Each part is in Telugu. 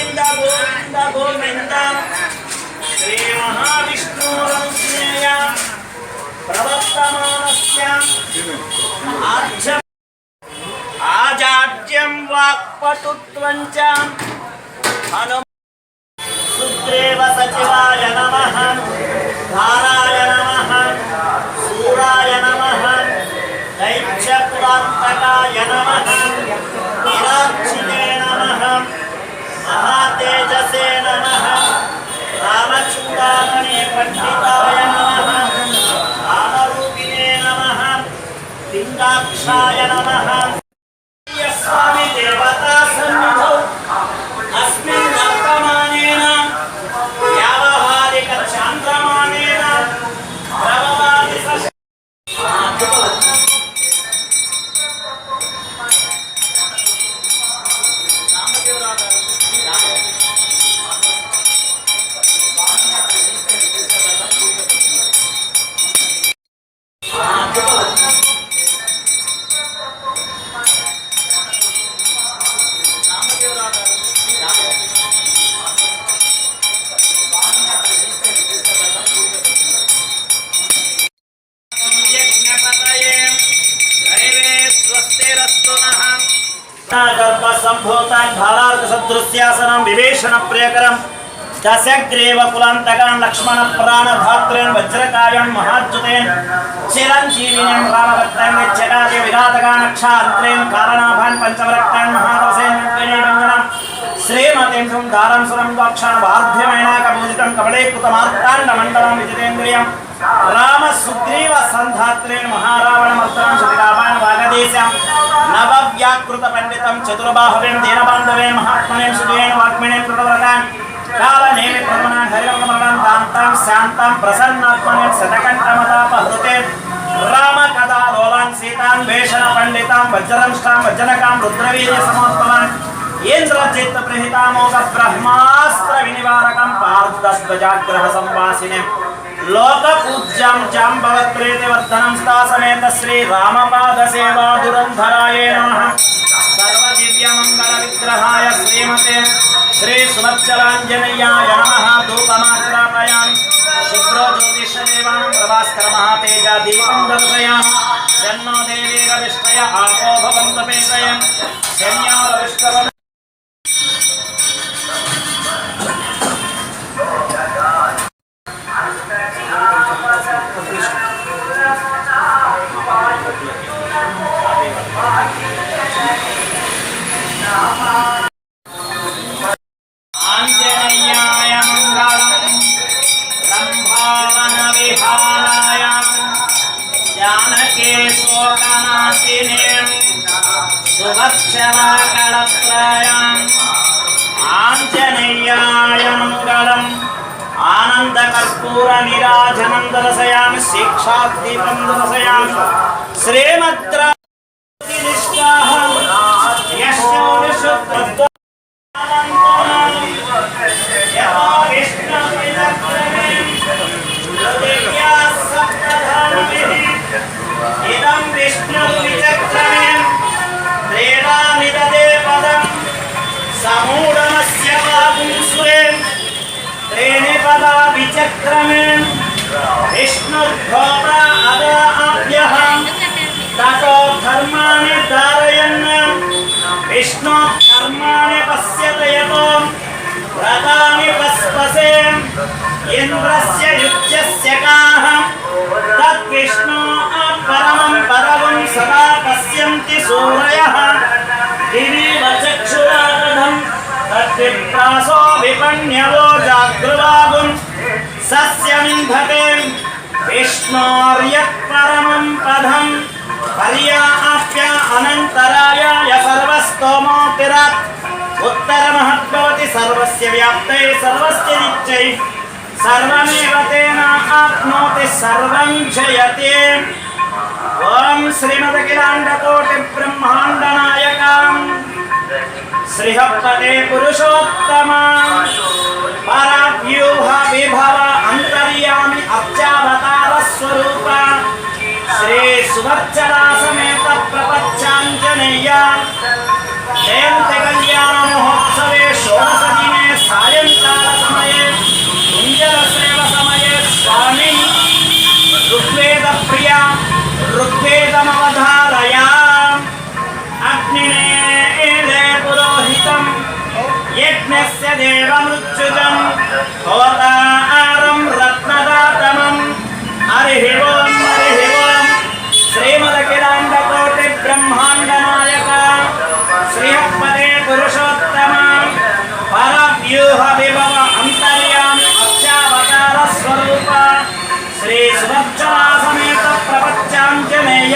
గోవింద గోవింద గోవింద శ్రీ మహావిష్ణురనుజ్ఞేయ ప్రవర్తమానస్య ఆజాడ్యం వాక్పటుత్వం చ హనుమ సుగ్రీవ సచివాయ నమః ధారాయ నమః సూరాయ నమః దైత్యపురాంతకాయ నమః విరాక్షితే నమః మహాతేజసే నమః రామచూడామణి పండితాయ నమః రామరూపిణే నమః లింగాక్షాయ నమః స్వామి దేవతా సన్నిధౌ అస్మిన్ వర్తమానేన వ్యావహారిక చాంద్రమానేన ప్రవవాది సంభూతాన్ భావార్క సదృశ్యాసనం వివేషణ ప్రియకరం దశగ్రీవ కులాంతకాన్ లక్ష్మణ ప్రాణధాత్రేన్ వజ్రకాయం మహాద్యుతేన్ చిరంజీవినేం రామభక్తాన్ చకాది విఘాతకాన్ అక్షాంత్రేన్ కారణాభాన్ పంచవరక్తాన్ మహాదవసేన్ వెంకటేశం శ్రీమతిం సుందారం సురం వాక్షాణ వార్ధ్యమైనాకబోధితం కబళీకృతమార్తాండ మండలం విజితేంద్రియం రామ సుగ్రీవ సంధాత్రేన్ మహారావణ మర్తనం శతికాపాన్ వాగదేశం నవవ్యాకృత పండితం చతుర్బాహవేం దీనబాంధవేం మహాత్మనేం సుజయేన్ వాగ్మినేం కృతవ్రతాన్ కాలనేమి ప్రమణాన్ హరివమరణాన్ దాంతాం శాంతాం ప్రసన్నాత్మనేం శతకంఠమతాపహృతే రామ కథా లోలాన్ సీతాన్ భేషణ పండితాం వజ్రంష్టాం వజ్రకాం రుద్రవీర్య సమోత్పవాన్ ఇంద్రజిత్ ప్రహితామోగ బ్రహ్మాస్త్ర వినివారకం పార్థధ్వజాగ్రహ సంవాసినే లోక పూజ్యం జాంబవత్ ప్రీతివర్ధనం స్థాసమేత శ్రీ రామపాద సేవా దురంధరాయ నమః సర్వ దివ్య మంగళ విగ్రహాయ శ్రీమతే శ్రీ సుమచ్చలాంజనేయాయ నమః ధూపమాగ్రాపయామి శుభ్రో జ్యోతిష దేవానం ప్రభాస్కర మహాతేజ దీపం దర్శయామి జన్నో దేవీర విష్ణయ ఆపో భవంత పేతయం శన్యార విష్ణవ ఆంజనేయాయ మంగళం రంభావన విహారాయ జానకే శోకనాశినే సువత్సరాకళత్రయం ఆంజనేయాయ మంగళం ఆనందకర్పూర నీరాజనం దర్శయామి శిక్షాదీపం దర్శయామి శ్రీమద్ర ఇదం విష్ణు విచక్రమేం ప్రేరానిదదే పదం సమూఢమస్య వాగుంసురేం త్రీణి పదా విచక్రమేం విష్ణుర్భోత అదాభ్యః తతో ధర్మాణి ధారయన్ విష్ణు కర్మాణి పశ్యత యతో వ్రతాని పస్పసే ఇంద్రస్య యుజ్యస్య కాహం తద్విష్ణు పరమం పరమం సదా పశ్యంతి సూరయః దివివ చక్షురాగధం తద్విప్రాసో విపణ్యవో జాగృవాగుం సస్యమింధతే విష్ణోర్యత్ పరమం పదం పర్యాప్య అనంతరాయ సర్వస్తోమోతిరాత్ ఉత్తరమహద్భవతి సర్వస్య వ్యాప్తై సర్వస్య నిత్యై సర్వమేవ తేన ఆప్నోతి సర్వం జయతే ఓం శ్రీమదఖిలాండకోటి బ్రహ్మాండ నాయకం శ్రీహపతే పురుషోత్తమ పరవ్యూహ విభవ అంతర్యామి అర్చావతార స్వరూప శ్రీ సువర్చలా సమేత ప్రపంచాంజనేయ జయంతి కళ్యాణ మహోత్సవే షోడశ దినే దేవమృత్యుజం హోతారం రత్నదాతమం హరి ఓం శ్రీమదఖిలాండకోటి బ్రహ్మాండ నాయక శ్రీహపదే పురుషోత్తమ పరవ్యూహ విభవ అంతర్యామి అక్షావతార స్వరూప శ్రీ సుభద్రా సమేత ప్రపంచాంజనేయ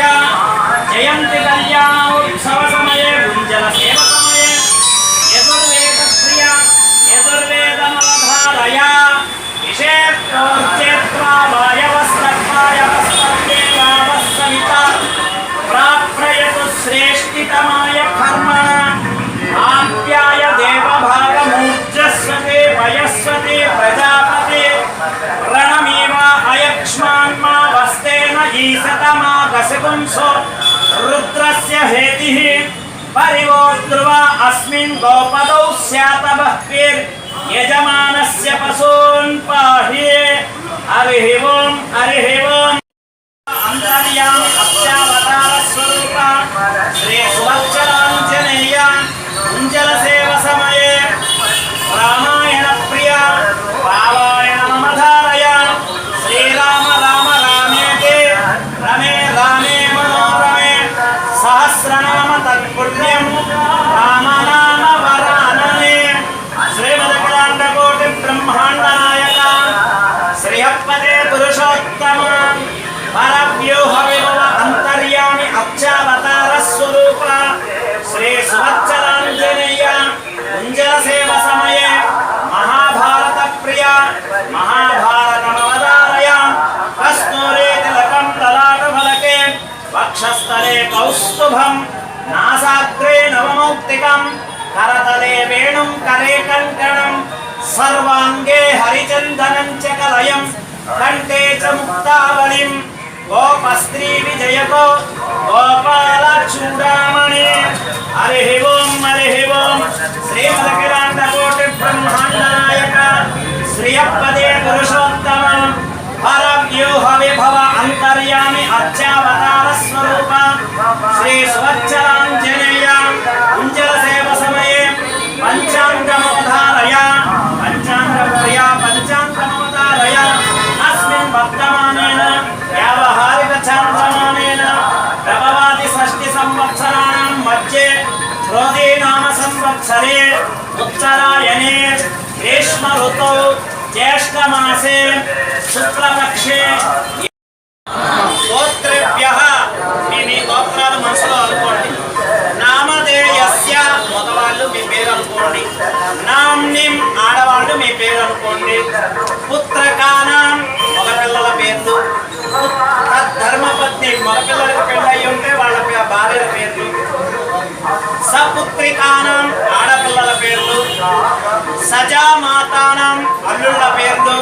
జయంతి కళ్యాణోత్సవ సమయే గుంజల సేవ సమయే యజుర్వేద ప్రియ యజుర్వేదమధారయ విషేత్రోర్చేత్వా వాయవస్తత్వాయవస్తేవావస్సవిత ప్రాప్రయతు శ్రేష్ఠితమాయ కర్మణ ఆప్యాయ దేవభాగమూర్జస్వతే వయస్వతే ప్రజాపతే రణమేవ అయక్ష్మాన్మా వస్తేన ఈశతమా గసగుంసో రుద్రస్య హేతిః పరివోద్ధ్రువ అస్మిన్ గోపదౌ స్యాతబహ్వీర్ యజమానస్య పశూన్ పాహి హరి ఓం అంతర్యామి అక్షావతార స్వరూప శ్రీ సుభద్రాంజనేయ కుంజల సేవ సమయే రామాయణ ప్రియ రామాయణ మమధారయ శ్రీరామ రామ రామేతి రమే రామే మనోరమే సహస్రనామ తత్పుణ్యం రామనామ వరాననే శ్రీమదఖిలాండకోటి బ్రహ్మాండ నాయక శ్రీహపదే పురుషోత్తమ పరవ్యూహ విభవ అంతర్యామి అక్షావతార స్వరూప శ్రీ సుభద్రాంజనేయ కుంజల సేవ సమయే మహాభారత ప్రియ మహాభారతమవతారయ కస్తూరే తిలకం లలాట ఫలకే వక్షస్థలే కౌస్తుభం నాసాగ్రే నవమౌక్తికం కరతలే వేణుం కరే కంకణం సర్వాంగే హరిచందనం చ కలయం కంఠే చ ముక్తావళిం గోపస్త్రీ విజయకో గోపాల చూడామణి హరి ఓం శ్రీమదఖిలాండకోటి బ్రహ్మాండ నాయక శ్రీయపదే పురుషోత్తమ పరవ్యూహ విభవ అంతర్యామి అర్చావతార స్వరూప శ్రీ సుభద్రాంజనేయ కుంజల సేవ సమయే పంచాంగమవధారయ పంచాంగప్రియ పంచాంగమవధారయ అస్మిన్ వర్తమానేన వ్యావహారిక చాంద్రమానేన ప్రభవాది షష్ఠి సంవత్సరాణం మధ్యే క్రోధే నామ సంవత్సరే ఉత్తరాయణే గ్రీష్మ ఋతౌ జ్యేష్ఠమాసే శుక్లపక్షే గోత్రేభ్యః మీ గోత్రాలు మనసులో అనుకోండి నామధేయస్య మగవాళ్ళు మీ పేరు అనుకోండి నామ్నిం ఆడవాళ్ళు మీ పేరు అనుకోండి పుత్రకానాం మగపిల్లల పేర్లు ధర్మపత్ని మగపిల్లలకు పెళ్ళయి ఉంటే వాళ్ళ భార్యల పేర్లు సపుత్రికానాం ఆడపిల్లల పేర్లు సజామాతానాం అల్లుళ్ళ పేర్లు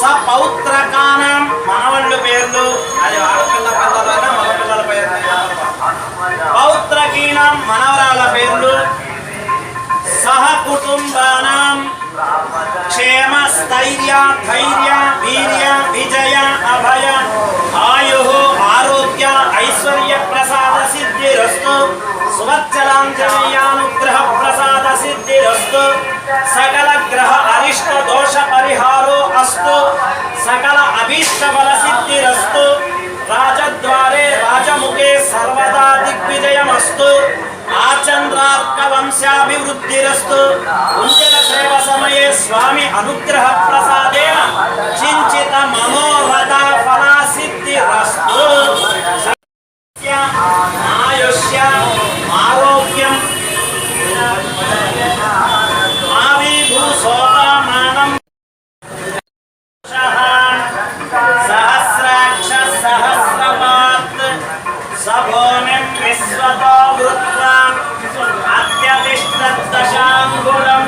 సపౌత్రకానాం మనవళ్ళు పేర్లు అది ఆడపిల్ల పిల్లలైనా మగపిల్లల పేర్లు పౌత్రకీనాం మనవరాళ్ళ పేర్లు సహకుటుంబానాం క్షేమ స్థైర్య ధైర్య వీర్య విజయ అభయ ఆయు ఆరోగ్య ఐశ్వర్య ప్రసాద సిద్ధిరస్తు సుభద్రాంజనేయానుగ్రహ ప్రసాద సిద్ధిరస్తు సకల గ్రహ అరిష్ట దోష పరిహారో అస్తు సకల అభీష్ట బల సిద్ధిరస్తు రాజద్వారే రాజముఖే సర్వదా దిగ్విజయమస్తు ఆచంద్రార్క వంశాభివృద్ధిరస్తు కుంజల సేవ సమయే స్వామి అనుగ్రహ ప్రసాదేన చించిత మనోరథ ఫలా సిద్ధిరస్తు ఆయుష్య ఆరోగ్యం మావిభూసోపమానం సహస్రాక్ష సహస్రపాత్ సభోమిం విశ్వతో వృత్వా అత్యతిష్టదశాంగుళం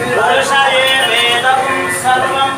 పురుషయే వేదం సర్వం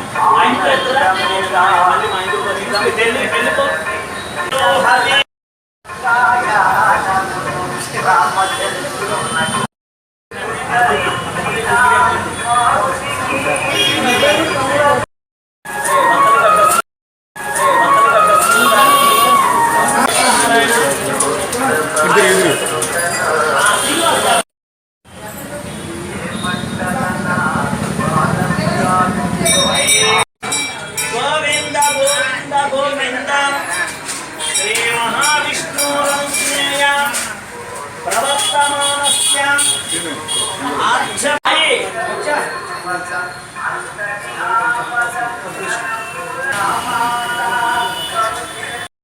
అచ్చమై